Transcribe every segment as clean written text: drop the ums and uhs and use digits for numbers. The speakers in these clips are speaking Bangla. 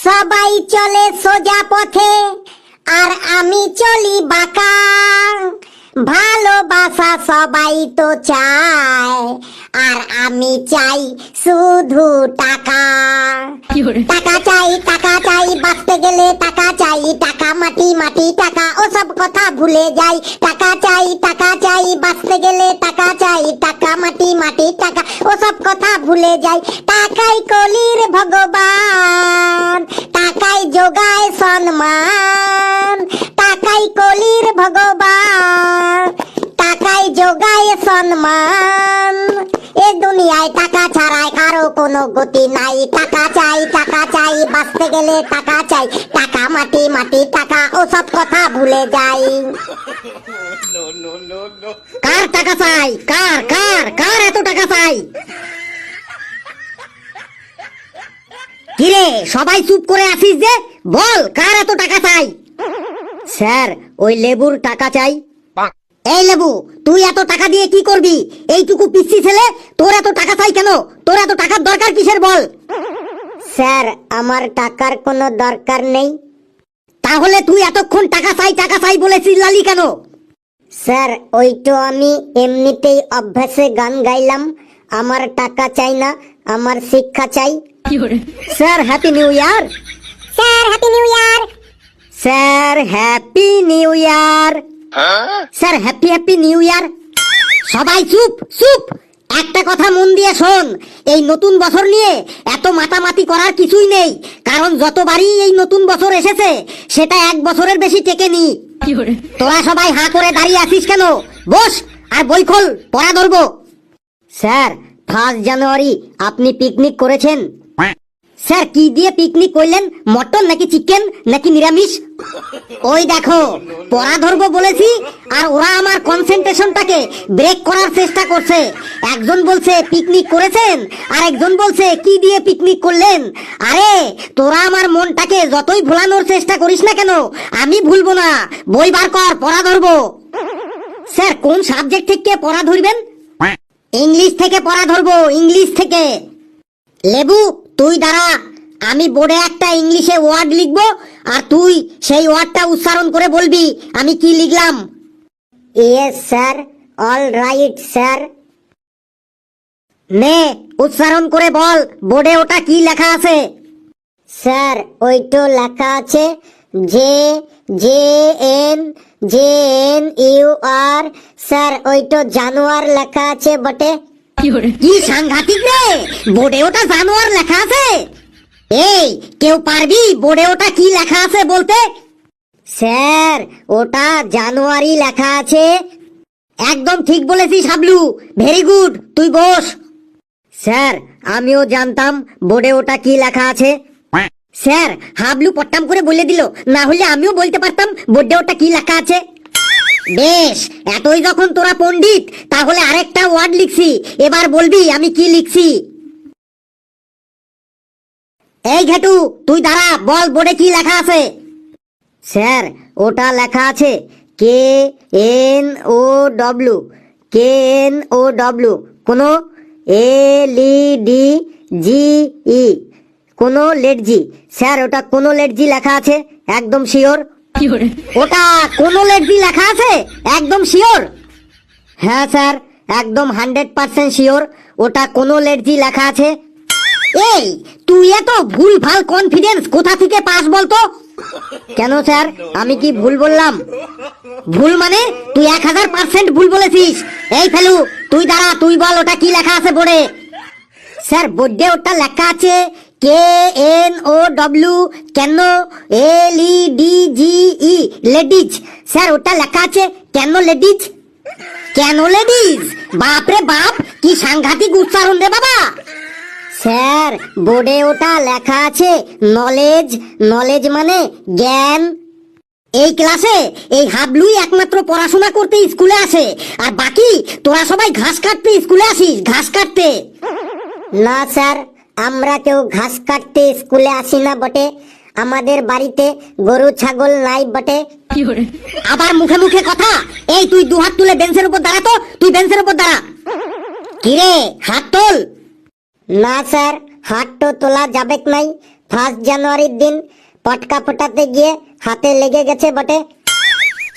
সবাই চলে সোজা পথে আর আমি চলি বাঁকা, ভালোবাসা সবাই তো চায় আর আমি চাই শুধু টাকা। টাকা চাই বাঁচতে গেলে টাকা চাই, টাকা মাটি মাটি টাকা ওসব কথা ভুলে যাই। টাকা চাই বাঁচতে গেলে টাকা চাই, টাকা মাটি মাটি টাকা ওসব কথা ভুলে যাই। টাকাই কলির ভগবান, টাকাই যোগায় সম্মান, টাকাই কলির ভগবান, টাকাই যোগায় সম্মান। এ দুনিয়ায় টাকা ছাড়াই কারো কোনো গতি নাই। টাকা চাই বাঁচতে গেলে টাকা চাই, টাকা মাটি মাটি টাকা ওসব কথা ভুলে যাই। কার টাকা চাই? কার কার কার এত টাকা চাই? কিরে সবাই চুপ করে আছিস যে, বল কার এত টাকা চাই? স্যার ওই লেবুর টাকা চাই। এই লেবু, তুই এত টাকা দিয়ে কি করবি? এইটুকু পিচ্ছি ছেলে, তোর এত টাকা চাই কেন? তোর এত টাকার দরকার কিসের বল? স্যার আমার টাকার কোনো দরকার নেই। তাহলে তুই এতক্ষণ টাকা চাই বলে চিল্লালি কেন? স্যার ওই তো আমি এমনিতেই অভ্যাসে গান গাইলাম। আমার টাকা চাই না, আমার শিক্ষা চাই। Sir happy new year. Sir happy new year. Sir happy new year. Sir happy new year. সবাই চুপ চুপ, একটা কথা মন দিয়ে শোন। এই নতুন বছর নিয়ে এত মাতামাতি করার কিছুই নেই, কারণ যতবারই এই নতুন বছর এসেছে সেটা এক বছরের বেশি টেকেনি। তোরা সবাই হাঁ করে দাঁড়িয়ে আছিস কেন? বস আর বই খোল, পড়া ধরবো। স্যার 1 জানুয়ারি আপনি পিকনিক করেছেন? স্যার কি দিয়ে পিকনিক করলেন? মটন নাকি চিকেন নাকি নিরামিষ? ওই দেখো পড়া ধরবো বলেছি আর ওরা আমার কনসেন্ট্রেশনটাকে ব্রেক করার চেষ্টা করছে। একজন বলছে পিকনিক করেছেন আর একজন বলছে কি দিয়ে পিকনিক করলেন। আরে তোরা আমার মনটাকে যতই ভোলানোর চেষ্টা করিস না কেন, আমি ভুলবো না। বই বার কর, পড়া ধরবো। স্যার কোন সাবজেক্ট থেকে পড়া ধরবেন? ইংলিশ থেকে পড়া ধরবো, ইংলিশ থেকে। লেবু তুই দাঁড়া, আমি বোর্ডে একটা ইংলিশে ওয়ার্ড লিখবো আর তুই সেই ওয়ার্ডটা উচ্চারণ করে বলবি আমি কি লিখলাম। Yes sir, all right sir. নে উচ্চারণ করে বল, বোর্ডে ওটা কি লেখা আছে? স্যার ওই তো লেখা আছে J J N U R. Sir ওই তো জানুয়ার লেখা আছে বটে। কি সাংঘাতিক রে, বোর্ডে ওটা জানুয়ার লেখা আছে। এই কেউ পারবি বোর্ডে ওটা কি লেখা আছে বলতে? স্যার ওটা জানুয়ারি লেখা আছে। একদম ঠিক বলেছিস হাবলু, ভেরি গুড, তুই বস। স্যার আমিও জানতাম বোর্ডে ওটা কি লেখা আছে। স্যার হাবলু পট্টাম করে বলে দিল, না হলে আমিও বলতে পারতাম বোর্ডে ওটা কি লেখা আছে। বেশ, এতই যখন তোরা পণ্ডিত তাহলে আরেকটা ওয়ার্ড লিখছি, এবার বলবি আমি কি লিখছি। এই ঘেটু তুই দাঁড়া, বল বোর্ডে কি লেখা আছে। স্যার ওটা লেখা আছে কে এন ও ডব্লিউ, কোনো এল ই ডি জি ই, কোনো লেট জি। স্যার ওটা কোনো লেট জি লেখা আছে, একদম শিওর? ওটা কোনো লেট জি লেখা আছে, একদম শিওর? হ্যাঁ স্যার একদম 100% শিওর, ওটা কোনো লেট জি লেখা আছে। এই তুই এত ভুল ভাল কনফিডেন্স কোথা থেকে পাস বলতো? কেন স্যার আমি কি ভুল বললাম? ভুল মানে তুই 1000% ভুল বলেছিস। এই ফেলু তুই দাঁড়া, তুই বল ওটা কি লেখা আছে বোর্ডে। স্যার বোর্ডে ওটা লেখা আছে কে এন ও ডব্লিউ কেন এল ই ডি জি ই, লেডিজ। স্যার ওটা লেখা আছে কেন লেডিজ। কেন লেডিজ? বাপরে বাপ, কি সাংঘাতিক উচ্চারণ রে বাবা। স্যার বোর্ডে ওটা লেখা আছে নলেজ, নলেজ মানে জ্ঞান। এই ক্লাসে এই হাবলুই একমাত্র পড়াশোনা করতে স্কুলে আসে, আর বাকি তোরা সবাই ঘাস কাটতে স্কুলে আসিস, ঘাস কাটতে। না স্যার আমরা কেউ ঘাস কাটতে স্কুলে আসি না বটে, আমাদের বাড়িতে গরু ছাগল নাই বটে। আবার মুখে মুখে কথা। এই তুই দুহাত তুলে বেঞ্চের উপর দাঁড়া তো, তুই বেঞ্চের উপর দাঁড়া। কিরে হাত তোল। না স্যার হাত তো তোলা যাবে নাই, 1 জানুয়ারির দিন পটকা ফোটাতে গিয়ে হাতে লেগে গেছে বটে।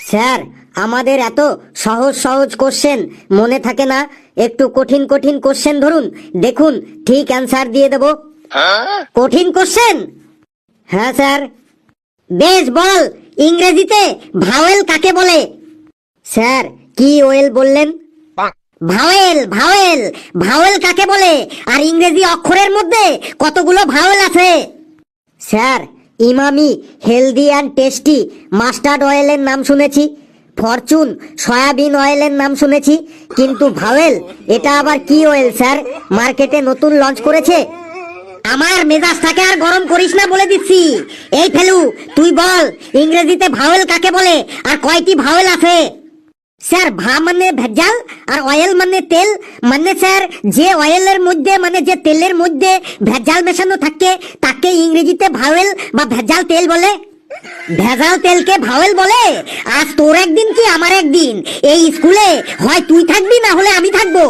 স্যার, আমাদের এত সহজ সহজ কোশ্চেন মনে থাকে না, একটু কঠিন কঠিন কোশ্চেন ধরুন, দেখুন ঠিক অ্যান্সার দিয়ে দেব। কঠিন কোশ্চেন? হ্যাঁ স্যার। বেশ, বল, ইংরেজিতে ভাওয়েল কাকে বলে? স্যার, কি ওয়েল বললেন? ভাওয়েল, ভাওয়েল, ভাওয়েল কাকে বলে? আর ইংরেজি অক্ষরের মধ্যে কতগুলো ভাওয়েল আছে? Sir, Emami healthy and tasty mustard অয়েলের নাম শুনেছি, ফরচুন সয়াবিন অয়েলের নাম শুনেছি, কিন্তু ভাওয়েল এটা আবার কি অয়েল স্যার? মার্কেটে নতুন লঞ্চ করেছে? আমার মেজাজটাকে আর গরম করিস না বলে দিচ্ছি। এই ফেলু, তুই বল ইংরেজিতে ভাওয়েল কাকে বলে আর কয়টি ভাওয়েল আছে? স্যার, ভা মানে ভেজাল আর অয়েল মানে তেল, মানে স্যার যে অয়েলের মধ্যে মানে যে তেলের মধ্যে ভেজাল মেশানো থাকে তাকে ইংরেজিতে ভাওয়েল বা ভেজাল তেল বলে। ভেজাল তেলকে ভাওয়েল বলে? আজ তোর একদিন কি আমার একদিন, এই স্কুলে হয় তুই থাকবি না হলে আমি থাকবো।